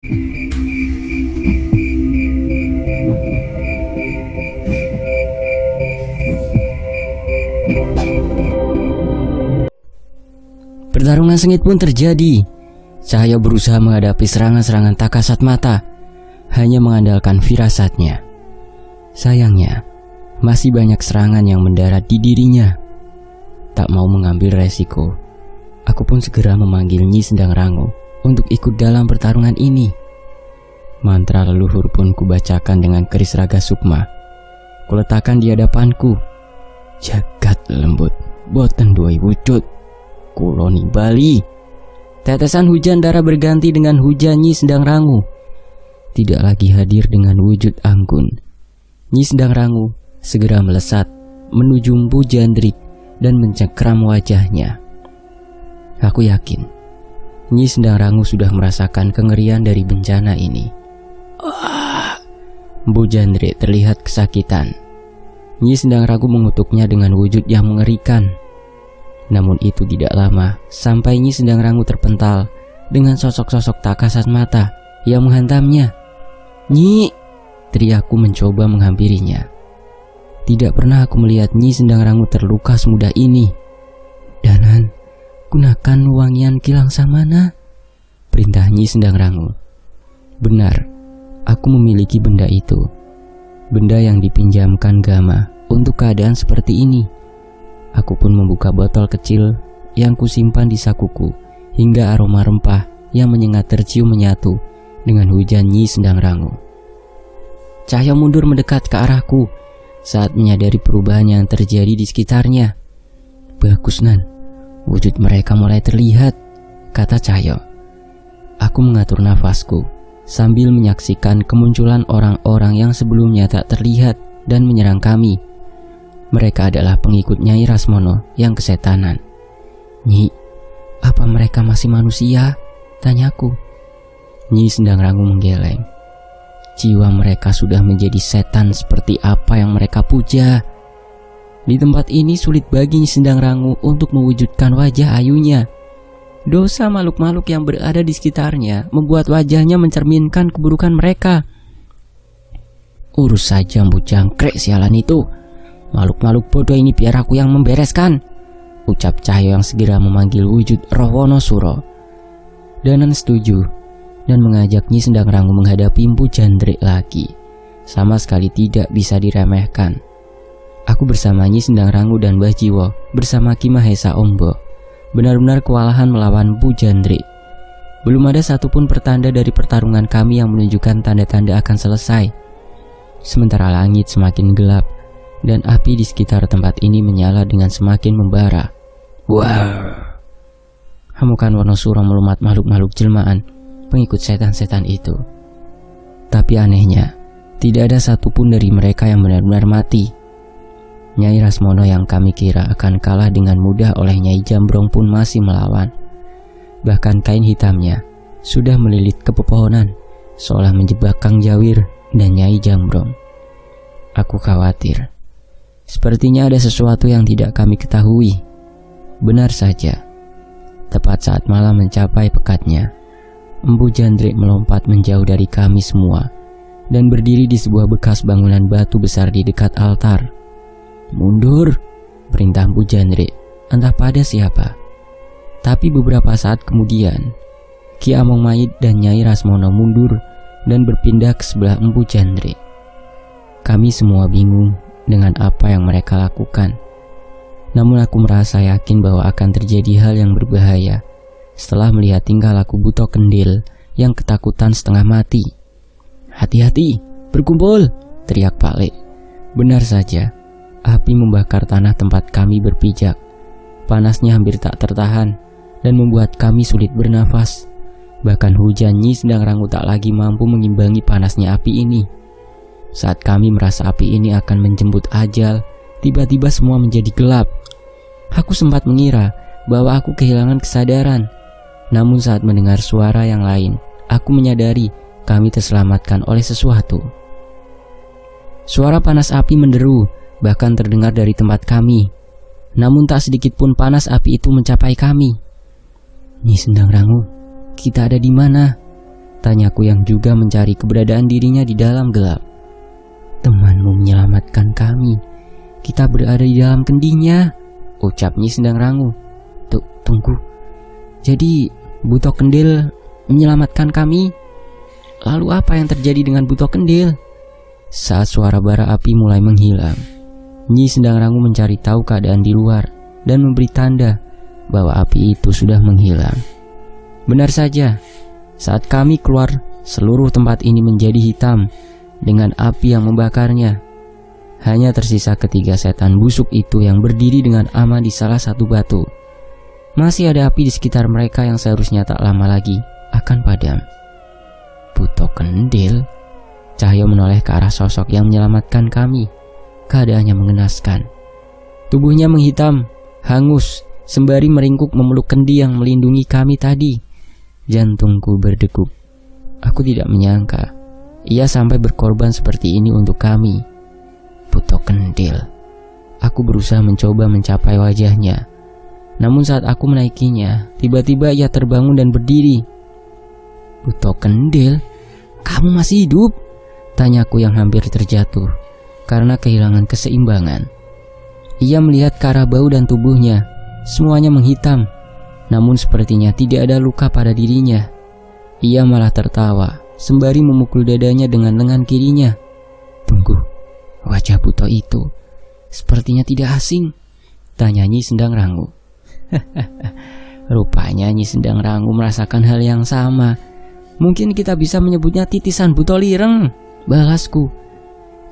Pertarungan sengit pun terjadi. Cahyo berusaha menghadapi serangan-serangan tak kasat mata, hanya mengandalkan firasatnya. Sayangnya, masih banyak serangan yang mendarat di dirinya. Tak mau mengambil resiko, aku pun segera memanggil Nyi Sendang Rangu untuk ikut dalam pertarungan ini. Mantra leluhur pun kubacakan dengan keris raga sukma. Kuletakkan di hadapanku. Jagat lembut, boten duwe wujud. Kuloni Bali. Tetesan hujan darah berganti dengan hujan Nyi Sendang Rangu. Tidak lagi hadir dengan wujud anggun. Nyi Sendang Rangu segera melesat menuju Mpu Jandrik dan mencengkram wajahnya. Aku yakin Nyi Sendang Rangu sudah merasakan kengerian dari bencana ini. Mpu Jandrik terlihat kesakitan. Nyi Sendang Rangu mengutuknya dengan wujud yang mengerikan. Namun itu tidak lama sampai Nyi Sendang Rangu terpental dengan sosok-sosok tak kasat mata yang menghantamnya. "Nyi!" teriakku mencoba menghampirinya. Tidak pernah aku melihat Nyi Sendang Rangu terluka semudah ini. "Danan, gunakan wangian kilang samana," perintah Nyi Sendang Rangu. Benar, aku memiliki benda itu. Benda yang dipinjamkan Gama untuk keadaan seperti ini. Aku pun membuka botol kecil yang kusimpan di sakuku hingga aroma rempah yang menyengat tercium menyatu dengan hujan Nyi Sendang Rangu. Cahyo mundur mendekat ke arahku saat menyadari perubahan yang terjadi di sekitarnya. "Bagus, Nan, wujud mereka mulai terlihat," kata Cahyo. Aku mengatur nafasku sambil menyaksikan kemunculan orang-orang yang sebelumnya tak terlihat dan menyerang kami. Mereka adalah pengikut Nyai Rasmono yang kesetanan. "Nyi, apa mereka masih manusia?" tanyaku. Nyi Sendang Rangu menggeleng. "Jiwa mereka sudah menjadi setan seperti apa yang mereka puja. Di tempat ini sulit bagi Nyi Sendang Rangu untuk mewujudkan wajah ayunya. Dosa makhluk-makhluk yang berada di sekitarnya membuat wajahnya mencerminkan keburukan mereka." "Urus saja Mpu Jangkrik sialan itu. Makhluk-makhluk bodoh ini biar aku yang membereskan," ucap Cahyo yang segera memanggil wujud Roh Wonosuro. Danan setuju dan mengajak Nyi Sendang Rangu menghadapi Mpu Jandrik lagi. Sama sekali tidak bisa diremehkan. Aku bersama Nyi Sendang Rangu dan Mbah Jiwo bersama Ki Mahesa Ombo benar-benar kewalahan melawan Mpu Jandrik. Belum ada satupun pertanda dari pertarungan kami yang menunjukkan tanda-tanda akan selesai. Sementara langit semakin gelap dan api di sekitar tempat ini menyala dengan semakin membara. Wow! Hamukan Wonosuro melumat makhluk-makhluk jelmaan pengikut setan-setan itu. Tapi anehnya, tidak ada satupun dari mereka yang benar-benar mati. Nyai Rasmono yang kami kira akan kalah dengan mudah oleh Nyai Jambrong pun masih melawan. Bahkan kain hitamnya sudah melilit ke pepohonan, seolah menjebak Kang Jawir dan Nyai Jambrong. Aku khawatir. Sepertinya ada sesuatu yang tidak kami ketahui. Benar saja, tepat saat malam mencapai pekatnya, Mpu Jandrik melompat menjauh dari kami semua dan berdiri di sebuah bekas bangunan batu besar di dekat altar. "Mundur," perintah Mpu Jandrik, entah pada siapa. Tapi beberapa saat kemudian, Ki Among Mayit dan Nyai Rasmono mundur dan berpindah ke sebelah Mpu Jandrik. Kami semua bingung dengan apa yang mereka lakukan. Namun aku merasa yakin bahwa akan terjadi hal yang berbahaya setelah melihat tingkah laku Buto Kendil yang ketakutan setengah mati. "Hati-hati, berkumpul!" teriak Pak Lek. Benar saja, api membakar tanah tempat kami berpijak. Panasnya hampir tak tertahan dan membuat kami sulit bernafas. Bahkan hujan Nyi Sendang Rangu tak lagi mampu mengimbangi panasnya api ini. Saat kami merasa api ini akan menjemput ajal, tiba-tiba semua menjadi gelap. Aku sempat mengira bahwa aku kehilangan kesadaran. Namun saat mendengar suara yang lain, aku menyadari kami terselamatkan oleh sesuatu. Suara panas api menderu, bahkan terdengar dari tempat kami. Namun tak sedikit pun panas api itu mencapai kami. "Nyi Sendang Rangu, kita ada di mana?" Tanyaku yang juga mencari keberadaan dirinya di dalam gelap. Temanmu menyelamatkan kami. Kita berada di dalam kendinya, ucap Nyi Sendang Rangu. Tunggu. Jadi Buto Kendil menyelamatkan kami? Lalu apa yang terjadi dengan Buto Kendil? Saat suara bara api mulai menghilang, Nyi Sendang Rangu mencari tahu keadaan di luar dan memberi tanda bahwa api itu sudah menghilang. Benar saja, saat kami keluar, seluruh tempat ini menjadi hitam dengan api yang membakarnya. Hanya tersisa ketiga setan busuk itu yang berdiri dengan aman di salah satu batu. Masih ada api di sekitar mereka yang seharusnya tak lama lagi akan padam. Buto Kendil? Cahyo menoleh ke arah sosok yang menyelamatkan kami. Keadaannya mengenaskan. Tubuhnya menghitam, hangus, sembari meringkuk memeluk kendi yang melindungi kami tadi. Jantungku berdegup. Aku tidak menyangka ia sampai berkorban seperti ini untuk kami. Buto Kendil. Aku berusaha mencoba mencapai wajahnya. Namun saat aku menaikinya, tiba-tiba ia terbangun dan berdiri. Buto Kendil, kamu masih hidup? Tanyaku yang hampir terjatuh karena kehilangan keseimbangan. Ia melihat ke arah bau dan tubuhnya. Semuanya menghitam. Namun sepertinya tidak ada luka pada dirinya. Ia malah tertawa sembari memukul dadanya dengan lengan kirinya. Tunggu, wajah Buto itu sepertinya tidak asing, tanya Nyi Sendang Rangu. Rupanya Nyi Sendang Rangu merasakan hal yang sama. Mungkin kita bisa menyebutnya titisan Buto Lireng, balasku.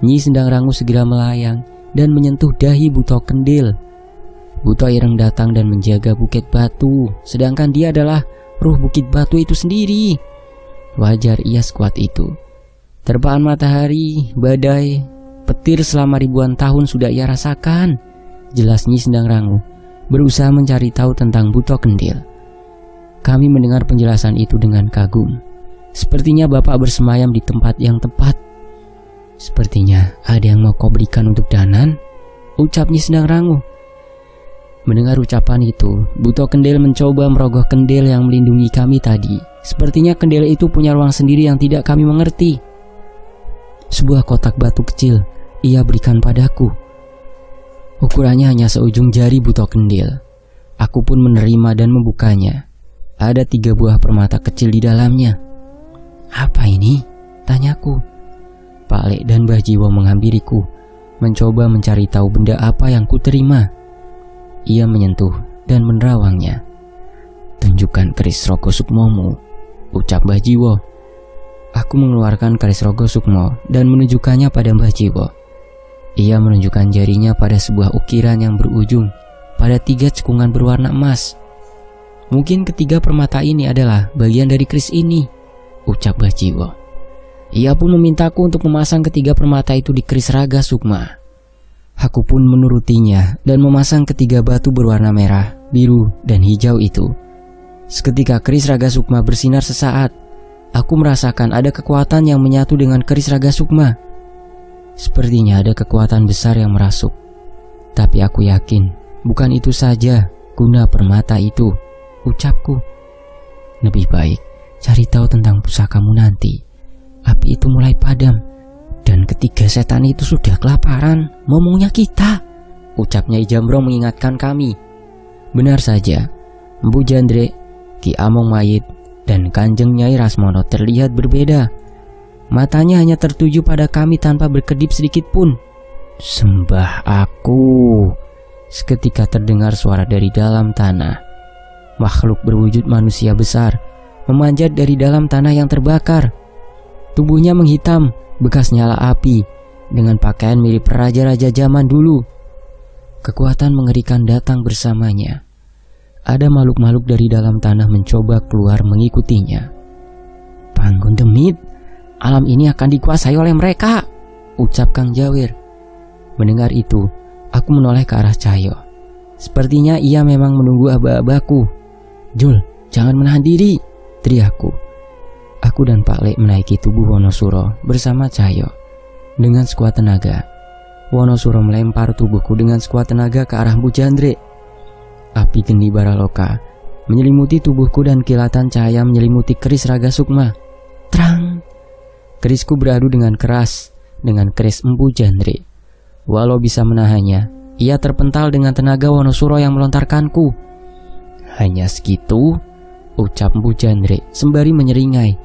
Nyi Sendang Rangu segera melayang dan menyentuh dahi Buto Kendil. Buto Ireng datang dan menjaga Bukit Batu, sedangkan dia adalah ruh Bukit Batu itu sendiri. Wajar ia sekuat itu. Terpaan matahari, badai, petir selama ribuan tahun sudah ia rasakan. Jelas Nyi Sendang Rangu berusaha mencari tahu tentang Buto Kendil. Kami mendengar penjelasan itu dengan kagum. Sepertinya Bapak bersemayam di tempat yang tepat. Sepertinya ada yang mau kau berikan untuk Danan, ucap Nyi Sendang Rangu. Mendengar ucapan itu, Buto Kendil mencoba merogoh kendil yang melindungi kami tadi. Sepertinya kendil itu punya ruang sendiri yang tidak kami mengerti. Sebuah kotak batu kecil ia berikan padaku. Ukurannya hanya seujung jari Buto Kendil. Aku pun menerima dan membukanya. Ada 3 buah permata kecil di dalamnya. Apa ini? Tanyaku. Pak Lek dan Mbah Jiwo menghampiriku, mencoba mencari tahu benda apa yang kuterima. Ia menyentuh dan menerawangnya. Tunjukkan keris Rogo Sukmomu, ucap Mbah Jiwo. Aku mengeluarkan keris Rogo Sukmo dan menunjukkannya pada Mbah Jiwo. Ia menunjukkan jarinya pada sebuah ukiran yang berujung pada 3 cekungan berwarna emas. Mungkin ketiga permata ini adalah bagian dari keris ini, ucap Mbah Jiwo. Ia pun memintaku untuk memasang ketiga permata itu di keris Raga Sukma. Aku pun menurutinya dan memasang ketiga batu berwarna merah, biru, dan hijau itu. Seketika keris Raga Sukma bersinar sesaat. Aku merasakan ada kekuatan yang menyatu dengan keris Raga Sukma. Sepertinya ada kekuatan besar yang merasuk. Tapi aku yakin bukan itu saja guna permata itu, ucapku. Lebih baik cari tahu tentang pusakamu nanti. Api itu mulai padam dan ketiga setan itu sudah kelaparan. Momongnya kita, ucapnya Ijambro mengingatkan kami. Benar saja, Empu Jandre, Ki Among Mayit, dan Kanjeng Nyai Rasmono terlihat berbeda. Matanya hanya tertuju pada kami tanpa berkedip sedikit pun. Sembah aku. Seketika terdengar suara dari dalam tanah. Makhluk berwujud manusia besar memanjat dari dalam tanah yang terbakar. Tubuhnya menghitam, bekas nyala api, dengan pakaian mirip raja-raja zaman dulu. Kekuatan mengerikan datang bersamanya. Ada makhluk-makhluk dari dalam tanah mencoba keluar mengikutinya. Panggon Demit, alam ini akan dikuasai oleh mereka, ucap Kang Jawir. Mendengar itu, aku menoleh ke arah Cahyo. Sepertinya ia memang menunggu aba-abaku. Jul, jangan menahan diri, teriakku. Aku dan Pak Lek menaiki tubuh Wonosuro bersama Cahyo. Dengan sekuat tenaga, Wonosuro melempar tubuhku dengan sekuat tenaga ke arah Empu Jandre. Api geni Baraloka menyelimuti tubuhku dan kilatan cahaya menyelimuti keris Raga Sukma. Trang. Kerisku beradu dengan keras dengan keris Empu Jandre. Walau bisa menahannya, ia terpental dengan tenaga Wonosuro yang melontarkanku. Hanya segitu, ucap Empu Jandre sembari menyeringai.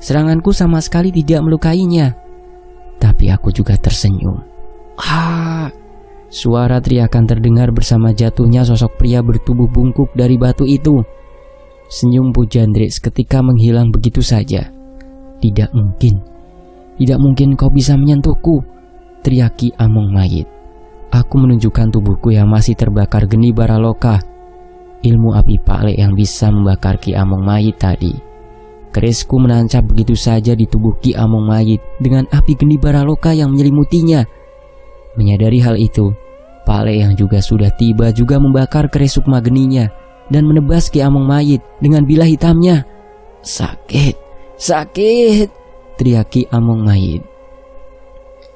Seranganku sama sekali tidak melukainya. Tapi aku juga tersenyum. Suara teriakan terdengar bersama jatuhnya sosok pria bertubuh bungkuk dari batu itu. Senyum Empu Jandre seketika menghilang begitu saja. Tidak mungkin kau bisa menyentuhku, teriak Ki Among Mayit. Aku menunjukkan tubuhku yang masih terbakar geni baraloka. Ilmu api Pak Le yang bisa membakar Ki Among Mayit tadi. Kerisku menancap begitu saja di tubuh Ki Among Mayit dengan api geni baraloka yang menyelimutinya. Menyadari hal itu, Pak Le yang juga sudah tiba juga membakar keris sukma geninya dan menebas Ki Among Mayit dengan bilah hitamnya. Sakit, teriak Ki Among Mayit.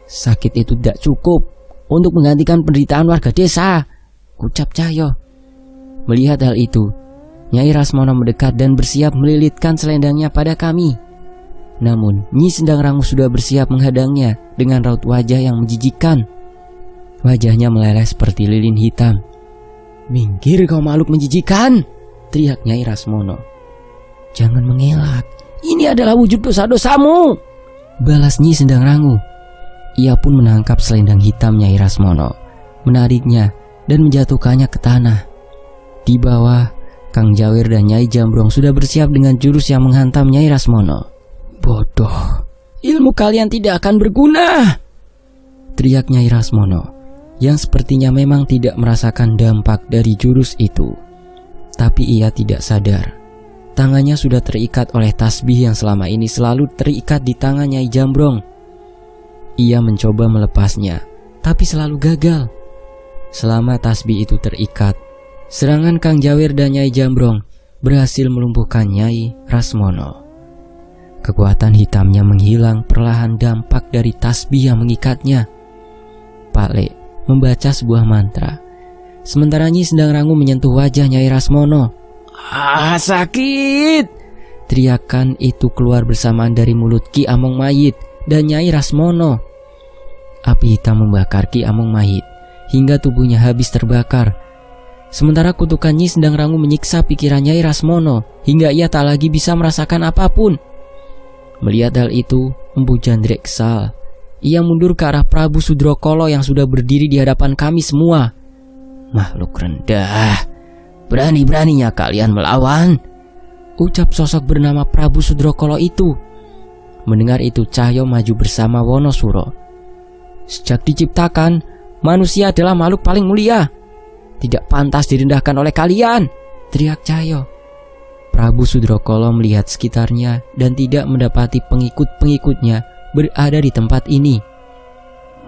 Sakit itu tidak cukup untuk menggantikan penderitaan warga desa, ucap Cahyo. Melihat hal itu, Nyai Rasmono mendekat dan bersiap melilitkan selendangnya pada kami. Namun Nyi Sendang Rangu sudah bersiap menghadangnya dengan raut wajah yang menjijikkan. Wajahnya meleleh seperti lilin hitam. Minggir kau makhluk menjijikan, teriak Nyai Rasmono. Jangan mengelak, ini adalah wujud dosa-dosamu, balas Nyi Sendang Rangu. Ia pun menangkap selendang hitam Nyai Rasmono, menariknya dan menjatuhkannya ke tanah. Di bawah, Kang Jawir dan Nyai Jambrong sudah bersiap dengan jurus yang menghantam Nyai Rasmono. Bodoh, ilmu kalian tidak akan berguna, teriak Nyai Rasmono, yang sepertinya memang tidak merasakan dampak dari jurus itu. Tapi ia tidak sadar. Tangannya sudah terikat oleh tasbih yang selama ini selalu terikat di tangan Nyai Jambrong. Ia mencoba melepasnya, tapi selalu gagal. Selama tasbih itu terikat, serangan Kang Jawir dan Nyai Jambrong berhasil melumpuhkan Nyai Rasmono. Kekuatan hitamnya menghilang perlahan dampak dari tasbih yang mengikatnya. Pak Le membaca sebuah mantra, sementara Nyi Sendang Rangu menyentuh wajah Nyai Rasmono. Sakit! Teriakan itu keluar bersamaan dari mulut Ki Among Mayit dan Nyai Rasmono. Api hitam membakar Ki Among Mayit hingga tubuhnya habis terbakar. Sementara kutukan Nyi Sendang Rangu menyiksa pikiran Nyai Rasmono hingga ia tak lagi bisa merasakan apapun. Melihat hal itu, Empu Jandre kesal. Ia mundur ke arah Prabu Sudrokolo yang sudah berdiri di hadapan kami semua. Makhluk rendah, berani-beraninya kalian melawan, ucap sosok bernama Prabu Sudrokolo itu. Mendengar itu, Cahyo maju bersama Wonosuro. Sejak diciptakan, manusia adalah makhluk paling mulia. Tidak pantas direndahkan oleh kalian, teriak Cahyo. Prabu Sudrokolo melihat sekitarnya dan tidak mendapati pengikut-pengikutnya berada di tempat ini.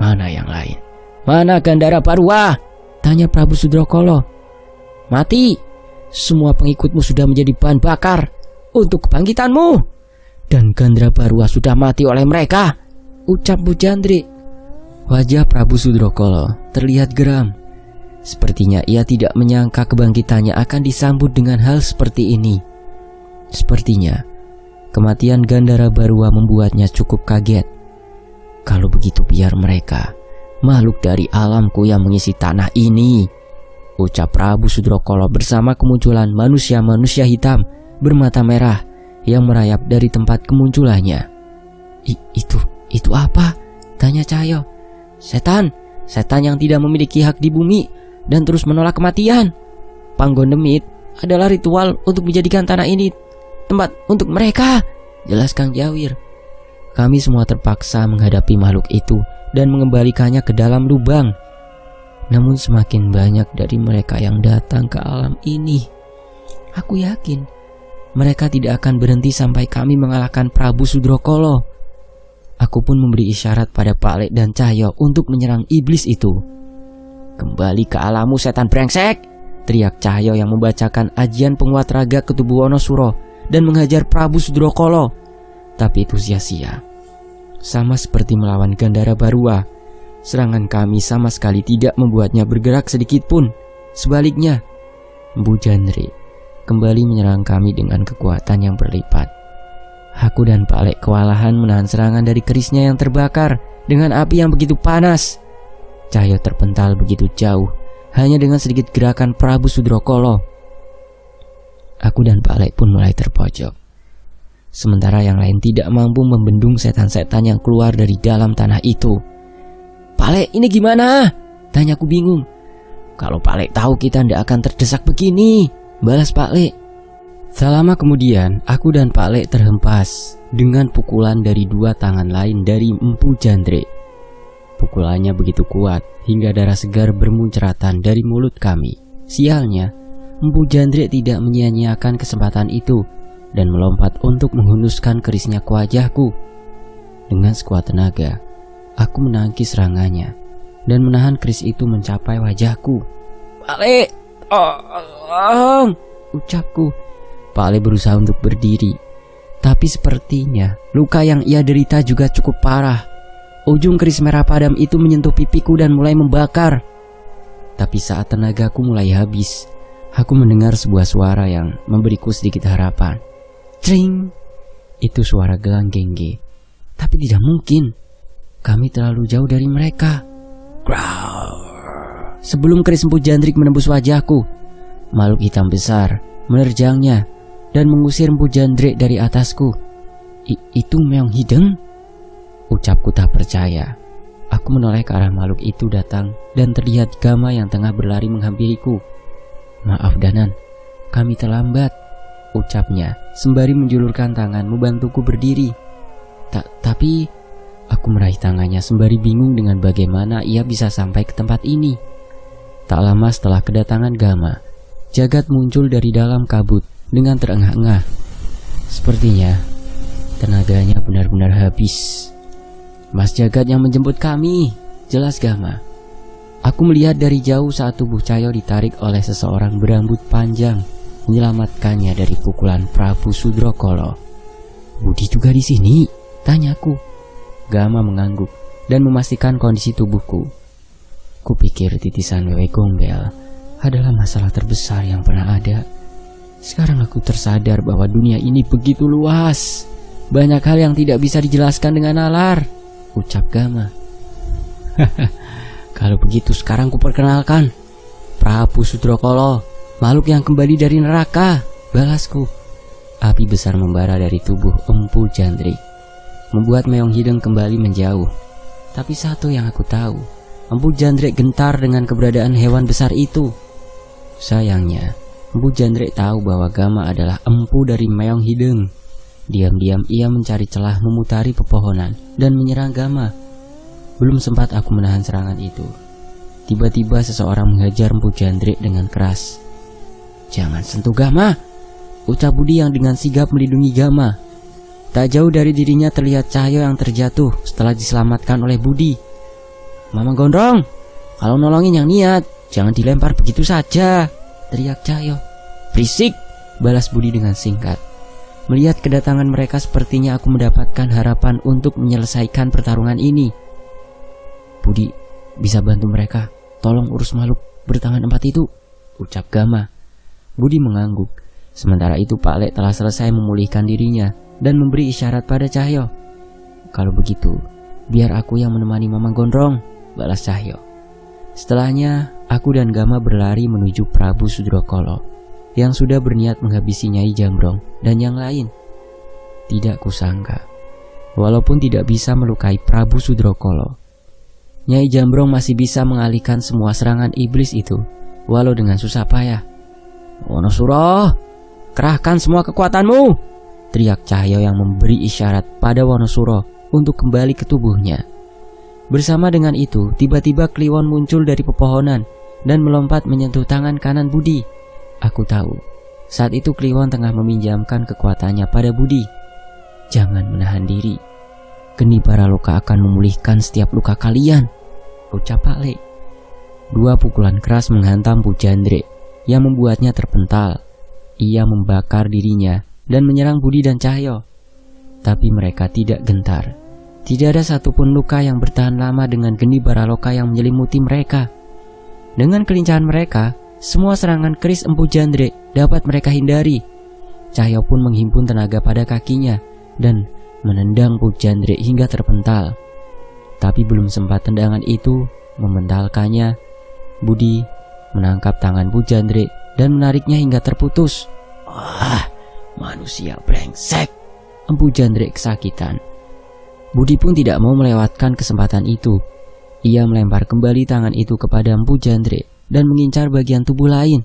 Mana yang lain? Mana Gandara Barwa? Tanya Prabu Sudrokolo. Mati. Semua pengikutmu sudah menjadi bahan bakar untuk kebangkitanmu. Dan Gandara Barwa sudah mati oleh mereka, ucap Bu Jandre. Wajah Prabu Sudrokolo terlihat geram. Sepertinya ia tidak menyangka kebangkitannya akan disambut dengan hal seperti ini. Sepertinya kematian Gandara Barwa membuatnya cukup kaget. Kalau begitu biar mereka, makhluk dari alamku yang mengisi tanah ini, ucap Prabu Sudrokolo bersama kemunculan manusia-manusia hitam bermata merah yang merayap dari tempat kemunculannya. Itu apa? Tanya Cahyo. Setan yang tidak memiliki hak di bumi dan terus menolak kematian. Panggondemit adalah ritual untuk menjadikan tanah ini tempat untuk mereka, jelas Kang Jawir. Kami semua terpaksa menghadapi makhluk itu dan mengembalikannya ke dalam lubang. Namun semakin banyak dari mereka yang datang ke alam ini. Aku yakin mereka tidak akan berhenti sampai kami mengalahkan Prabu Sudrokolo. Aku pun memberi isyarat pada Pak Le dan Cahyo untuk menyerang iblis itu. Kembali ke alammu setan brengsek, teriak Cahyo yang membacakan ajian penguat raga ke tubuh Wonosuro dan menghajar Prabu Sudrokolo. Tapi itu sia-sia. Sama seperti melawan Gandara Barwa, serangan kami sama sekali tidak membuatnya bergerak sedikit pun. Sebaliknya, Bu Jandre kembali menyerang kami dengan kekuatan yang berlipat. Aku dan Pak Lek kewalahan menahan serangan dari kerisnya yang terbakar dengan api yang begitu panas. Cahyo terpental begitu jauh, hanya dengan sedikit gerakan Prabu Sudrokolo. Aku dan Pak Lek pun mulai terpojok. Sementara yang lain tidak mampu membendung setan-setan yang keluar dari dalam tanah itu. "Pak Lek, ini gimana?" tanyaku bingung. "Kalau Pak Lek tahu kita tidak akan terdesak begini," balas Pak Lek. Tak lama kemudian, aku dan Pak Lek terhempas dengan pukulan dari dua tangan lain dari Empu Jandrik. Pukulannya begitu kuat hingga darah segar bermunceratan dari mulut kami. Sialnya, Empu Jandrik tidak menyia-nyiakan kesempatan itu dan melompat untuk menghunuskan kerisnya ke wajahku. Dengan sekuat tenaga, aku menangkis serangannya dan menahan keris itu mencapai wajahku. "Pak Lek, tolong!" ucapku. Pak Lek berusaha untuk berdiri, tapi sepertinya luka yang ia derita juga cukup parah. Ujung keris merah padam itu menyentuh pipiku dan mulai membakar. Tapi saat tenagaku mulai habis, aku mendengar sebuah suara yang memberiku sedikit harapan. Tring! Itu suara gelang Gengge. Tapi tidak mungkin, kami terlalu jauh dari mereka. Growl! Sebelum keris Empu Jandrik menembus wajahku, makhluk hitam besar menerjangnya dan mengusir Empu Jandrik dari atasku. "Itu Meong Hideng?" ucapku tak percaya. Aku menoleh ke arah makhluk itu datang dan terlihat Gama yang tengah berlari menghampiriku. "Maaf Danan, kami terlambat," ucapnya sembari menjulurkan tangan membantuku berdiri. Tapi aku meraih tangannya sembari bingung dengan bagaimana ia bisa sampai ke tempat ini. Tak lama setelah kedatangan Gama, Jagat muncul dari dalam kabut dengan terengah-engah. Sepertinya tenaganya benar-benar habis. "Mas Jagat yang menjemput kami," jelas Gama. Aku melihat dari jauh saat tubuh Cahyo ditarik oleh seseorang berambut panjang menyelamatkannya dari pukulan Prabu Sudrokolo. "Budi juga di sini?" tanyaku. Gama mengangguk dan memastikan kondisi tubuhku. Kupikir titisan Wewe Gombel adalah masalah terbesar yang pernah ada. Sekarang aku tersadar bahwa dunia ini begitu luas. Banyak hal yang tidak bisa dijelaskan dengan nalar, ucap Gama. Kalau begitu sekarang kuperkenalkan, Prabu Sudrokolo, makhluk yang kembali dari neraka, balasku. Api besar membara dari tubuh Empu Jandrik, membuat Meong Hideng kembali menjauh. Tapi satu yang aku tahu, Empu Jandrik gentar dengan keberadaan hewan besar itu. Sayangnya, Empu Jandrik tahu bahwa Gama adalah empu dari Meong Hideng. Diam-diam ia mencari celah memutari pepohonan dan menyerang Gama. Belum sempat aku menahan serangan itu, tiba-tiba seseorang menghajar Empu Jandrik dengan keras. "Jangan sentuh Gama," ucap Budi yang dengan sigap melindungi Gama. Tak jauh dari dirinya terlihat Cahyo yang terjatuh setelah diselamatkan oleh Budi. "Mamang Gondrong, kalau nolongin yang niat, jangan dilempar begitu saja," teriak Cahyo. "Berisik," balas Budi dengan singkat. Melihat kedatangan mereka, sepertinya aku mendapatkan harapan untuk menyelesaikan pertarungan ini. "Budi, bisa bantu mereka? Tolong urus makhluk bertangan 4 itu," ucap Gama. Budi mengangguk. Sementara itu Pak Lek telah selesai memulihkan dirinya dan memberi isyarat pada Cahyo. "Kalau begitu, biar aku yang menemani Mamang Gondrong," balas Cahyo. Setelahnya, aku dan Gama berlari menuju Prabu Sudrokolo yang sudah berniat menghabisi Nyai Jambrong dan yang lain. Tidak kusangka, walaupun tidak bisa melukai Prabu Sudrokolo, Nyai Jambrong masih bisa mengalihkan semua serangan iblis itu, walau dengan susah payah. "Wonosuro, kerahkan semua kekuatanmu!" teriak Cahyo yang memberi isyarat pada Wonosuro untuk kembali ke tubuhnya. Bersama dengan itu, tiba-tiba Kliwon muncul dari pepohonan dan melompat menyentuh tangan kanan Budi. Aku tahu, saat itu Kliwon tengah meminjamkan kekuatannya pada Budi. "Jangan menahan diri. Geni Baraloka akan memulihkan setiap luka kalian," ucap Pak Lek. 2 pukulan keras menghantam Empu Jandrik yang membuatnya terpental. Ia membakar dirinya dan menyerang Budi dan Cahyo. Tapi mereka tidak gentar. Tidak ada satupun luka yang bertahan lama dengan geni Baraloka yang menyelimuti mereka. Dengan kelincahan mereka, semua serangan keris Empu Jandrik dapat mereka hindari. Cahyo pun menghimpun tenaga pada kakinya dan menendang Pujandre hingga terpental. Tapi belum sempat tendangan itu mementalkannya, Budi menangkap tangan Pujandre dan menariknya hingga terputus. Wah, manusia brengsek, Empu Jandre kesakitan. Budi pun tidak mau melewatkan kesempatan itu. Ia melempar kembali tangan itu kepada Empu Jandre dan mengincar bagian tubuh lain.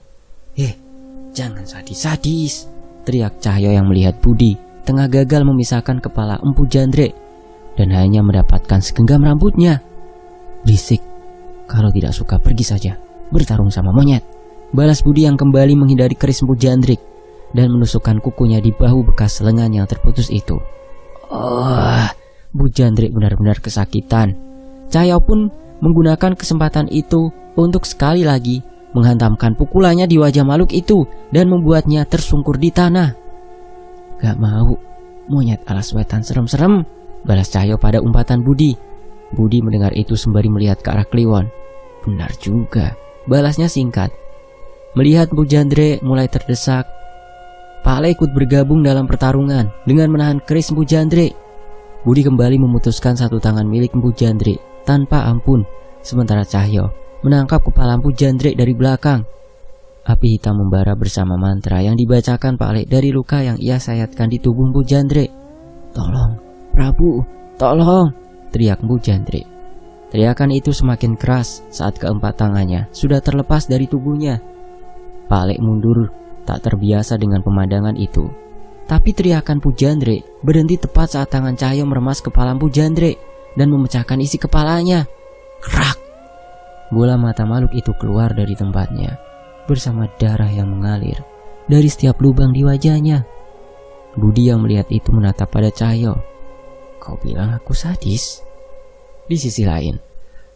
Jangan sadis-sadis, teriak Cahyo yang melihat Budi tengah gagal memisahkan kepala Empu Jandre dan hanya mendapatkan segenggam rambutnya. Berisik, kalau tidak suka pergi saja, bertarung sama monyet, balas Budi yang kembali menghindari keris Empu Jandre dan menusukkan kukunya di bahu bekas lengan yang terputus itu. Empu Jandre benar-benar kesakitan. Cahyo pun menggunakan kesempatan itu untuk sekali lagi menghantamkan pukulannya di wajah makhluk itu dan membuatnya tersungkur di tanah. Gak mau, monyet alas wetan serem-serem, balas Cahyo pada umpatan Budi. Budi mendengar itu sembari melihat ke arah Kliwon. Benar juga, balasnya singkat. Melihat Empu Jandre mulai terdesak, Pak Ale ikut bergabung dalam pertarungan dengan menahan keris Empu Jandre. Budi kembali memutuskan satu tangan milik Empu Jandre tanpa ampun, sementara Cahyo menangkap kepala Empu Jandre dari belakang. Api hitam membara bersama mantra yang dibacakan Pak Ale dari luka yang ia sayatkan di tubuh Empu Jandre. Tolong, Prabu, tolong, teriak Empu Jandre. Teriakan itu semakin keras saat keempat tangannya sudah terlepas dari tubuhnya. Pak Ale mundur, tak terbiasa dengan pemandangan itu. Tapi teriakan Empu Jandre berhenti tepat saat tangan Cahyo meremas kepala Empu Jandre dan memecahkan isi kepalanya. Krak! Bola mata makhluk itu keluar dari tempatnya bersama darah yang mengalir dari setiap lubang di wajahnya. Budi yang melihat itu menatap pada Cahyo. Kau bilang aku sadis? Di sisi lain,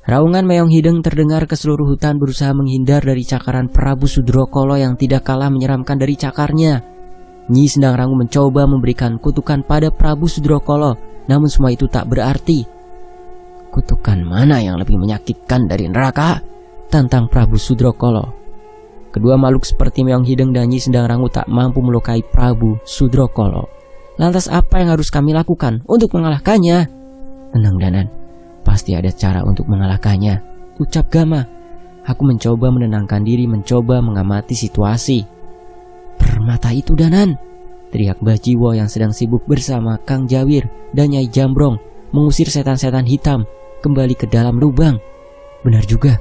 raungan Meong Hideng terdengar ke seluruh hutan berusaha menghindar dari cakaran Prabu Sudrokolo yang tidak kalah menyeramkan dari cakarnya. Nyi Sendang Rangu mencoba memberikan kutukan pada Prabu Sudrokolo, namun semua itu tak berarti. Kutukan mana yang lebih menyakitkan dari neraka? Tantang Prabu Sudrokolo. Kedua makhluk seperti Meong Hideng dan Nyi Sendang Rangu tak mampu melukai Prabu Sudrokolo. Lantas apa yang harus kami lakukan untuk mengalahkannya? Tenang Danan, pasti ada cara untuk mengalahkannya, ucap Gama. Aku mencoba menenangkan diri, mencoba mengamati situasi. Permata itu Danan, teriak Mbah Jiwo yang sedang sibuk bersama Kang Jawir dan Nyai Jambrong mengusir setan-setan hitam kembali ke dalam lubang. Benar juga,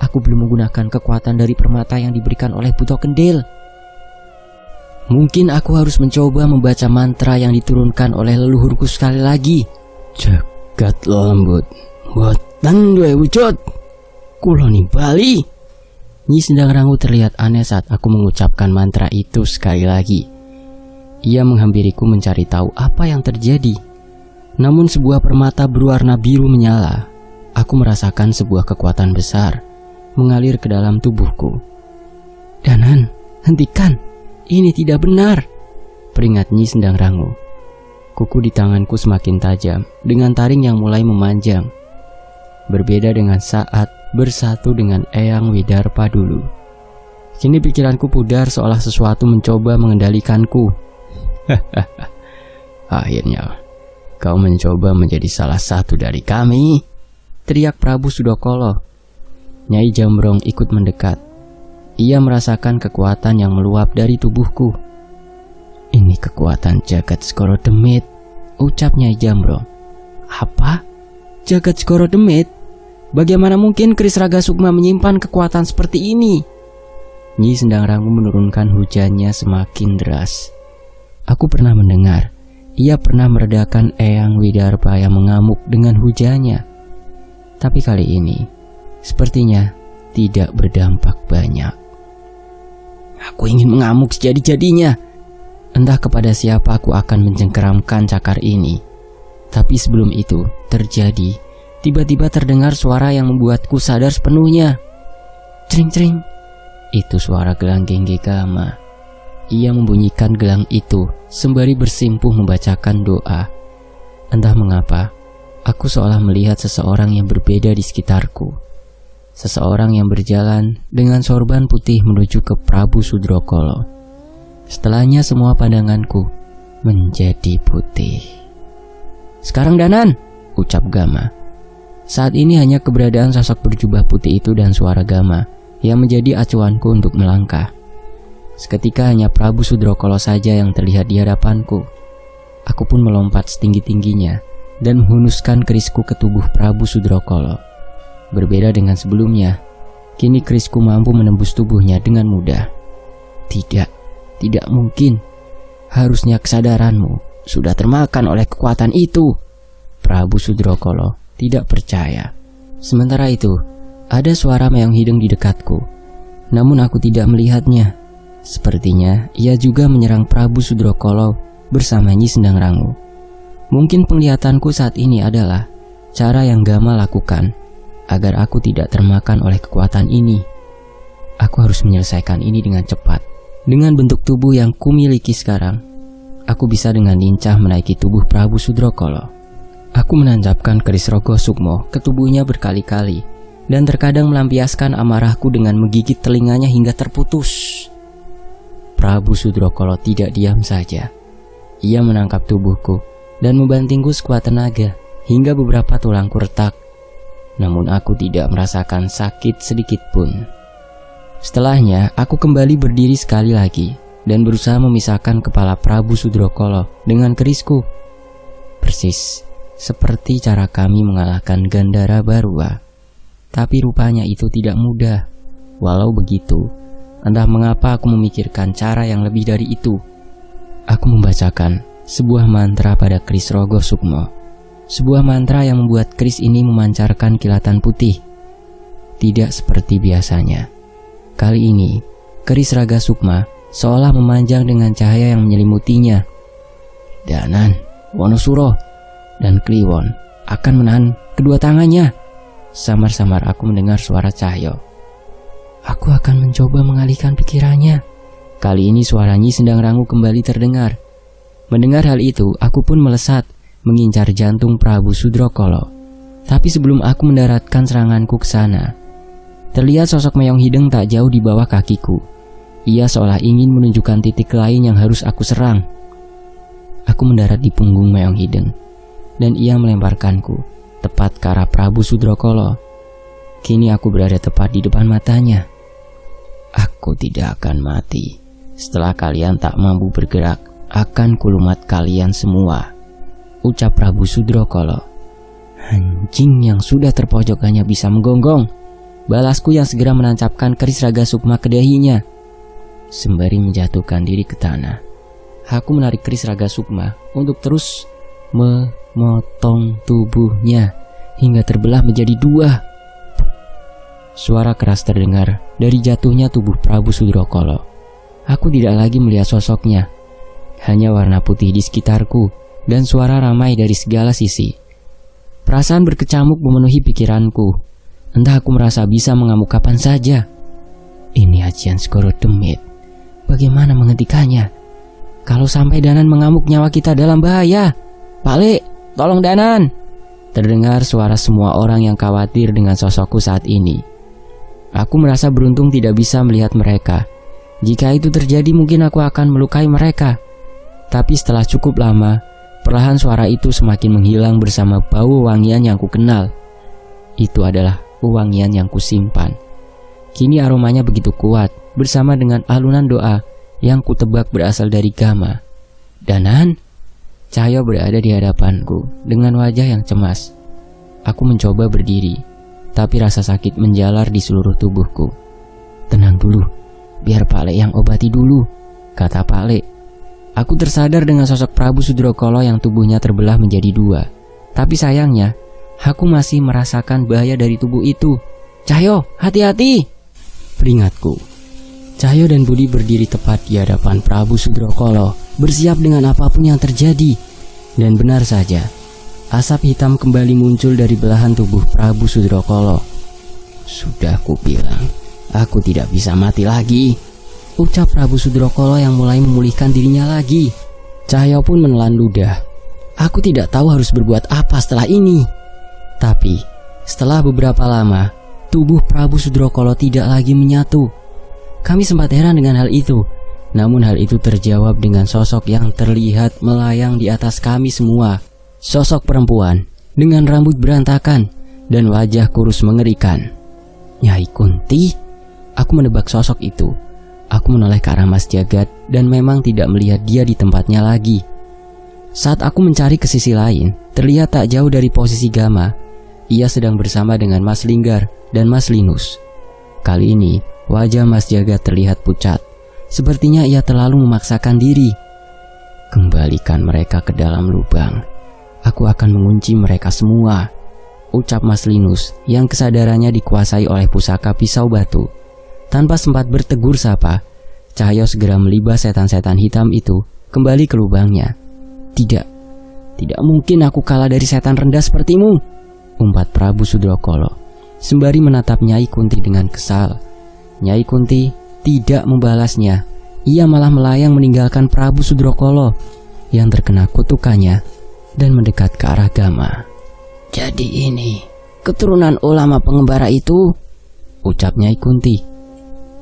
aku belum menggunakan kekuatan dari permata yang diberikan oleh Buto Kendil. Mungkin aku harus mencoba membaca mantra yang diturunkan oleh leluhurku sekali lagi. Jagat lembut, boten duwe wujud, kuloni Bali. Nyi Sendang Rangu terlihat aneh saat aku mengucapkan mantra itu sekali lagi. Ia menghampiriku mencari tahu apa yang terjadi. Namun sebuah permata berwarna biru menyala. Aku merasakan sebuah kekuatan besar mengalir ke dalam tubuhku. Danan, hentikan. Ini tidak benar, peringat Nyi Sendang Rangu. Kuku di tanganku semakin tajam dengan taring yang mulai memanjang. Berbeda dengan saat bersatu dengan Eyang Widarpa dulu. Kini pikiranku pudar seolah sesuatu mencoba mengendalikanku. Akhirnya kau mencoba menjadi salah satu dari kami, teriak Prabu Sudokolo. Nyai Jambrong ikut mendekat. Ia merasakan kekuatan yang meluap dari tubuhku. Ini kekuatan Jagat Skoro Demit, ucap Nyai Jambrong. Apa? Jagat Skoro Demit? Bagaimana mungkin keris Raga Sukma menyimpan kekuatan seperti ini? Nyi Sendang Rangu menurunkan hujannya semakin deras. Aku pernah mendengar ia pernah meredakan Eyang Widarpa yang mengamuk dengan hujannya. Tapi kali ini sepertinya tidak berdampak banyak. Aku ingin mengamuk sejadi-jadinya. Entah kepada siapa aku akan mencengkeramkan cakar ini. Tapi sebelum itu terjadi, tiba-tiba terdengar suara yang membuatku sadar sepenuhnya. Cering-cering. Itu suara gelang Gengge Gama. Ia membunyikan gelang itu sembari bersimpuh membacakan doa. Entah mengapa, aku seolah melihat seseorang yang berbeda di sekitarku. Seseorang yang berjalan dengan sorban putih menuju ke Prabu Sudrokolo. Setelahnya semua pandanganku menjadi putih. "Sekarang Danan," ucap Gama. Saat ini hanya keberadaan sosok berjubah putih itu dan suara Gama yang menjadi acuanku untuk melangkah. Seketika hanya Prabu Sudrokolo saja yang terlihat di hadapanku. Aku pun melompat setinggi-tingginya dan menghunuskan kerisku ke tubuh Prabu Sudrokolo. Berbeda dengan sebelumnya, kini kerisku mampu menembus tubuhnya dengan mudah. Tidak mungkin. Harusnya kesadaranmu sudah termakan oleh kekuatan itu. Prabu Sudrokolo tidak percaya. Sementara itu, ada suara Meong Hideng di dekatku. Namun aku tidak melihatnya. Sepertinya ia juga menyerang Prabu Sudrokolo bersama Nyi Sendang Rangu. Mungkin penglihatanku saat ini adalah cara yang Gama lakukan agar aku tidak termakan oleh kekuatan ini. Aku harus menyelesaikan ini dengan cepat. Dengan bentuk tubuh yang kumiliki sekarang, aku bisa dengan lincah menaiki tubuh Prabu Sudrokolo. Aku menancapkan keris Rogo Sukmo ke tubuhnya berkali-kali dan terkadang melampiaskan amarahku dengan menggigit telinganya hingga terputus. Prabu Sudrokolo tidak diam saja. Ia menangkap tubuhku dan membantingku sekuat tenaga hingga beberapa tulangku retak. Namun aku tidak merasakan sakit sedikit pun. Setelahnya, aku kembali berdiri sekali lagi dan berusaha memisahkan kepala Prabu Sudrokolo dengan kerisku. Persis seperti cara kami mengalahkan Gandara Barua. Tapi rupanya itu tidak mudah. Walau begitu, entah mengapa aku memikirkan cara yang lebih dari itu. Aku membacakan sebuah mantra pada keris Rogo Sukmo. Sebuah mantra yang membuat keris ini memancarkan kilatan putih. Tidak seperti biasanya. Kali ini, keris Raga Sukma seolah memanjang dengan cahaya yang menyelimutinya. Danan, Wonosuro, dan Kliwon akan menahan kedua tangannya. Samar-samar aku mendengar suara Cahyo. Aku akan mencoba mengalihkan pikirannya. Kali ini suara Nyi Sendang Rangu kembali terdengar. Mendengar hal itu, aku pun melesat mengincar jantung Prabu Sudrokolo. Tapi sebelum aku mendaratkan seranganku ke sana, terlihat sosok Meong Hideng tak jauh di bawah kakiku. Ia seolah ingin menunjukkan titik lain yang harus aku serang. Aku mendarat di punggung Meong Hideng dan ia melemparkanku tepat ke arah Prabu Sudrokolo. Kini aku berada tepat di depan matanya. Aku tidak akan mati. Setelah kalian tak mampu bergerak, akan kulumat kalian semua, ucap Prabu Sudrokolo. Anjing yang sudah terpojok hanya bisa menggonggong, balasku yang segera menancapkan keris Raga Sukma ke dahinya. Sembari menjatuhkan diri ke tanah, aku menarik keris Raga Sukma untuk terus memotong tubuhnya hingga terbelah menjadi dua. Suara keras terdengar dari jatuhnya tubuh Prabu Sudrokolo. Aku tidak lagi melihat sosoknya, hanya warna putih di sekitarku dan suara ramai dari segala sisi. Perasaan berkecamuk memenuhi pikiranku. Entah aku merasa bisa mengamuk kapan saja. Ini ajian Segoro Demit. Bagaimana menghentikannya? Kalau sampai Danan mengamuk, nyawa kita dalam bahaya. Pak Le, tolong Danan. Terdengar suara semua orang yang khawatir dengan sosokku saat ini. Aku merasa beruntung tidak bisa melihat mereka. Jika itu terjadi, mungkin aku akan melukai mereka. Tapi setelah cukup lama, perlahan suara itu semakin menghilang bersama bau wangian yang ku kenal. Itu adalah wangian yang kusimpan. Kini aromanya begitu kuat, bersama dengan alunan doa yang kutebak berasal dari Gama. Danan, Cahyo berada di hadapanku dengan wajah yang cemas. Aku mencoba berdiri, tapi rasa sakit menjalar di seluruh tubuhku. Tenang dulu, biar Pak Le yang obati dulu, kata Pak Le. Aku tersadar dengan sosok Prabu Sudrokolo yang tubuhnya terbelah menjadi dua. Tapi sayangnya, aku masih merasakan bahaya dari tubuh itu. Cahyo, hati-hati! Peringatku. Cahyo dan Budi berdiri tepat di hadapan Prabu Sudrokolo, bersiap dengan apapun yang terjadi. Dan benar saja, asap hitam kembali muncul dari belahan tubuh Prabu Sudrokolo. Sudah kubilang, aku tidak bisa mati lagi, ucap Prabu Sudrokolo yang mulai memulihkan dirinya lagi. Cahyo pun menelan ludah. Aku tidak tahu harus berbuat apa setelah ini. Tapi, setelah beberapa lama, tubuh Prabu Sudrokolo tidak lagi menyatu. Kami sempat heran dengan hal itu. Namun hal itu terjawab dengan sosok yang terlihat melayang di atas kami semua. Sosok perempuan dengan rambut berantakan dan wajah kurus mengerikan. Nyai Kunti? Aku menebak sosok itu. Aku menoleh ke arah Mas Jagat dan memang tidak melihat dia di tempatnya lagi. Saat aku mencari ke sisi lain, terlihat tak jauh dari posisi Gama. Ia sedang bersama dengan Mas Linggar dan Mas Linus. Kali ini, wajah Mas Jagat terlihat pucat. Sepertinya ia terlalu memaksakan diri. Kembalikan mereka ke dalam lubang. Aku akan mengunci mereka semua, ucap Mas Linus yang kesadarannya dikuasai oleh pusaka pisau batu. Tanpa sempat bertegur sapa, Cahyo segera melibas setan-setan hitam itu kembali ke lubangnya. Tidak mungkin aku kalah dari setan rendah sepertimu, umpat Prabu Sudrokolo sembari menatap Nyai Kunti dengan kesal. Nyai Kunti tidak membalasnya. Ia malah melayang meninggalkan Prabu Sudrokolo yang terkena kutukannya dan mendekat ke arah Gama. Jadi ini keturunan ulama pengembara itu, ucap Nyai Kunti.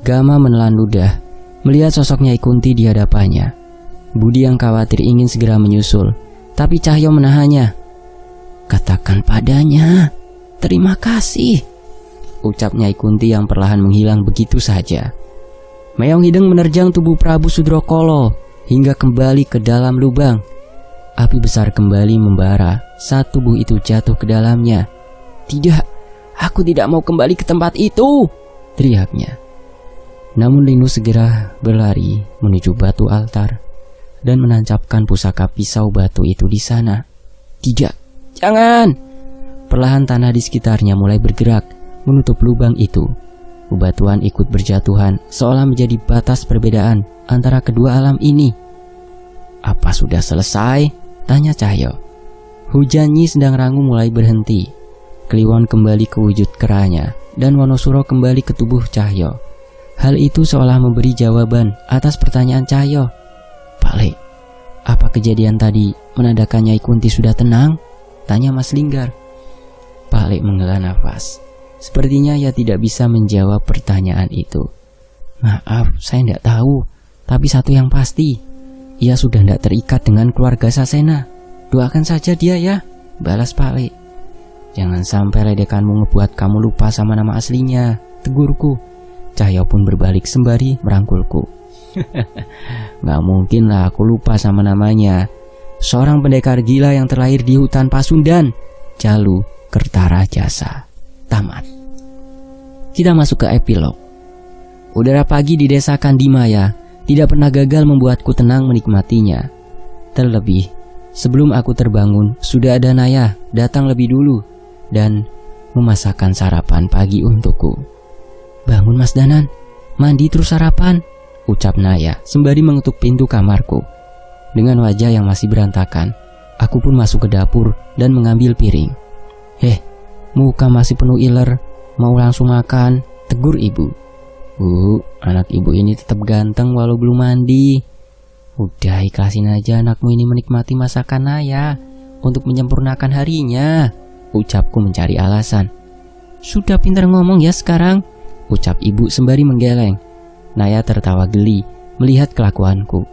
Gama menelan ludah melihat sosok Nyai Kunti di hadapannya. Budi yang khawatir ingin segera menyusul, tapi Cahyo menahannya. Katakan padanya, terima kasih, ucap Nyai Kunti yang perlahan menghilang begitu saja. Meong Hideng menerjang tubuh Prabu Sudrokolo hingga kembali ke dalam lubang. Api besar kembali membara saat tubuh itu jatuh ke dalamnya. Tidak, aku tidak mau kembali ke tempat itu, teriaknya. Namun Linus segera berlari menuju batu altar dan menancapkan pusaka pisau batu itu di sana. Tidak, jangan! Perlahan tanah di sekitarnya mulai bergerak menutup lubang itu. Bebatuan ikut berjatuhan seolah menjadi batas perbedaan antara kedua alam ini. Apa sudah selesai? Tanya Cahyo. Hujan Nyi sedang rangu mulai berhenti. Kliwon kembali ke wujud keranya dan Wonosuro kembali ke tubuh Cahyo. Hal itu seolah memberi jawaban atas pertanyaan Cahyo. Pak Le, apa kejadian tadi menandakan Nyai Kunti sudah tenang? Tanya Mas Linggar. Pak Le menghela nafas. Sepertinya ia tidak bisa menjawab pertanyaan itu. Maaf, saya tidak tahu. Tapi satu yang pasti, ia sudah tidak terikat dengan keluarga Sasena. Doakan saja dia ya, balas Pak Le. Jangan sampai ledekanmu ngebuat kamu lupa sama nama aslinya, tegurku. Cahyo pun berbalik sembari merangkulku. Gak mungkin lah aku lupa sama namanya. Seorang pendekar gila yang terlahir di hutan Pasundan, Jalu Kertarajasa. Tamat. Kita masuk ke epilog. Udara pagi di desa Kandimaya tidak pernah gagal membuatku tenang menikmatinya. Terlebih, sebelum aku terbangun, sudah ada Naya datang lebih dulu dan memasakkan sarapan pagi untukku. Bangun Mas Danan, mandi terus sarapan, ucap Naya sembari mengetuk pintu kamarku. Dengan wajah yang masih berantakan, aku pun masuk ke dapur dan mengambil piring. Muka masih penuh iler, mau langsung makan, tegur ibu. Bu, anak ibu ini tetap ganteng walau belum mandi. Udah ikhlasin aja anakmu ini menikmati masakan Naya untuk menyempurnakan harinya, ucapku mencari alasan. Sudah pintar ngomong ya sekarang, ucap ibu sembari menggeleng. Naya tertawa geli melihat kelakuanku.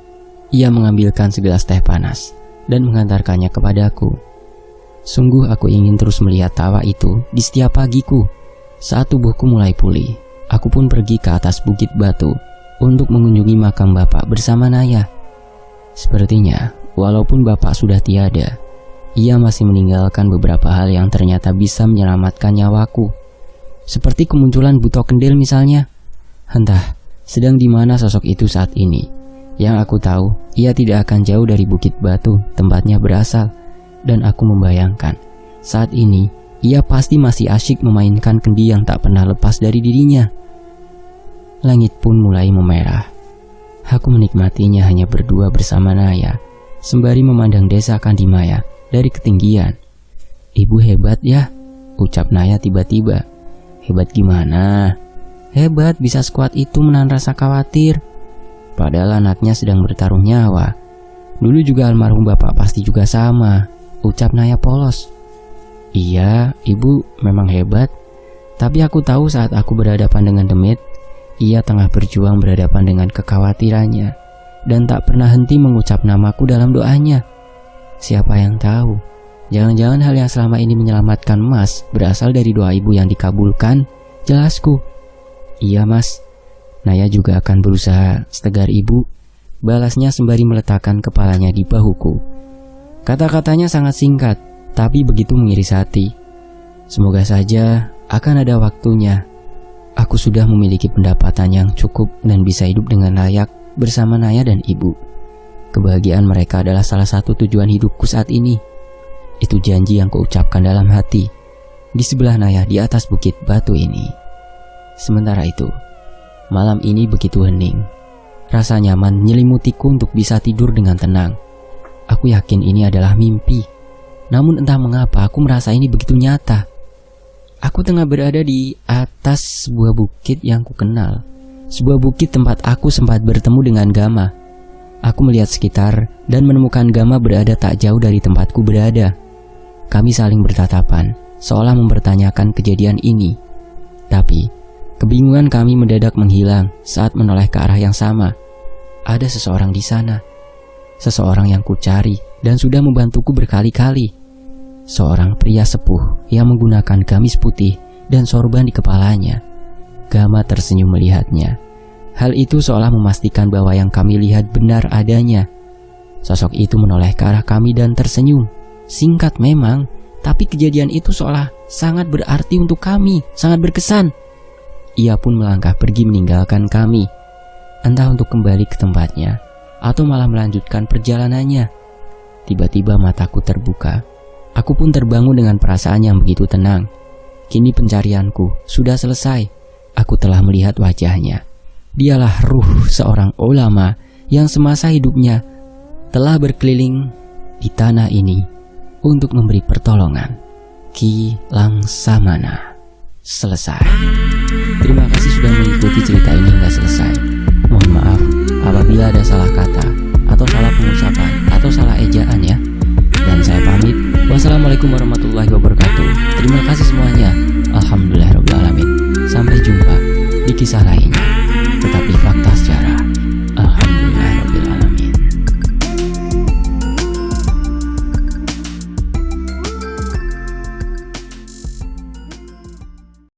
Ia mengambilkan segelas teh panas dan mengantarkannya kepadaku. Sungguh aku ingin terus melihat tawa itu di setiap pagiku. Saat tubuhku mulai pulih, aku pun pergi ke atas bukit batu untuk mengunjungi makam bapak bersama Naya. Sepertinya, walaupun bapak sudah tiada, ia masih meninggalkan beberapa hal yang ternyata bisa menyelamatkan nyawaku. Seperti kemunculan Buto Kendil misalnya. Entah, sedang di mana sosok itu saat ini. Yang aku tahu, ia tidak akan jauh dari bukit batu tempatnya berasal. Dan aku membayangkan, saat ini ia pasti masih asyik memainkan kendi yang tak pernah lepas dari dirinya. Langit pun mulai memerah. Aku menikmatinya hanya berdua bersama Naya, sembari memandang desa Kandimaya dari ketinggian. Ibu hebat ya, ucap Naya tiba-tiba. Hebat gimana? Hebat bisa sekuat itu menahan rasa khawatir. Padahal anaknya sedang bertaruh nyawa. Dulu juga almarhum bapak pasti juga sama, ucap Naya polos. Iya, ibu memang hebat. Tapi aku tahu saat aku berhadapan dengan Demit, ia tengah berjuang berhadapan dengan kekhawatirannya. dan tak pernah henti mengucap namaku dalam doanya. Siapa yang tahu, jangan-jangan hal yang selama ini menyelamatkan Mas berasal dari doa ibu yang dikabulkan. Jelasku. Iya Mas, Naya juga akan berusaha setegar ibu, balasnya sembari meletakkan kepalanya di bahuku. Kata-katanya sangat singkat, tapi begitu mengiris hati. Semoga saja akan ada waktunya. Aku sudah memiliki pendapatan yang cukup dan bisa hidup dengan layak bersama Naya dan ibu. Kebahagiaan mereka adalah salah satu tujuan hidupku saat ini. Itu janji yang kuucapkan dalam hati, di sebelah Naya di atas bukit batu ini. Sementara itu, malam ini begitu hening. Rasa nyaman menyelimutiku untuk bisa tidur dengan tenang. Aku yakin ini adalah mimpi. Namun entah mengapa aku merasa ini begitu nyata. Aku tengah berada di atas sebuah bukit yang kukenal. Sebuah bukit tempat aku sempat bertemu dengan Gama. Aku melihat sekitar dan menemukan Gama berada tak jauh dari tempatku berada. Kami saling bertatapan, seolah mempertanyakan kejadian ini. Tapi, kebingungan kami mendadak menghilang saat menoleh ke arah yang sama. Ada seseorang di sana. Seseorang yang kucari dan sudah membantuku berkali-kali. Seorang pria sepuh yang menggunakan gamis putih dan sorban di kepalanya. Gama tersenyum melihatnya. Hal itu seolah memastikan bahwa yang kami lihat benar adanya. Sosok itu menoleh ke arah kami dan tersenyum. Singkat memang, tapi kejadian itu seolah sangat berarti untuk kami, sangat berkesan. Ia pun melangkah pergi meninggalkan kami. Entah untuk kembali ke tempatnya atau malah melanjutkan perjalanannya. Tiba-tiba mataku terbuka. Aku pun terbangun dengan perasaan yang begitu tenang. Kini pencarianku sudah selesai. Aku telah melihat wajahnya. Dialah ruh seorang ulama yang semasa hidupnya telah berkeliling di tanah ini untuk memberi pertolongan. Ki Langsamana. Selesai. Terima kasih sudah mengikuti cerita ini hingga selesai. Mohon maaf apabila ada salah kata atau salah pengucapan atau salah ejaan ya. Dan saya pamit. Wassalamualaikum warahmatullahi wabarakatuh. Terima kasih semuanya. Alhamdulillahirrahmanirrahim. Sampai jumpa di kisah lain.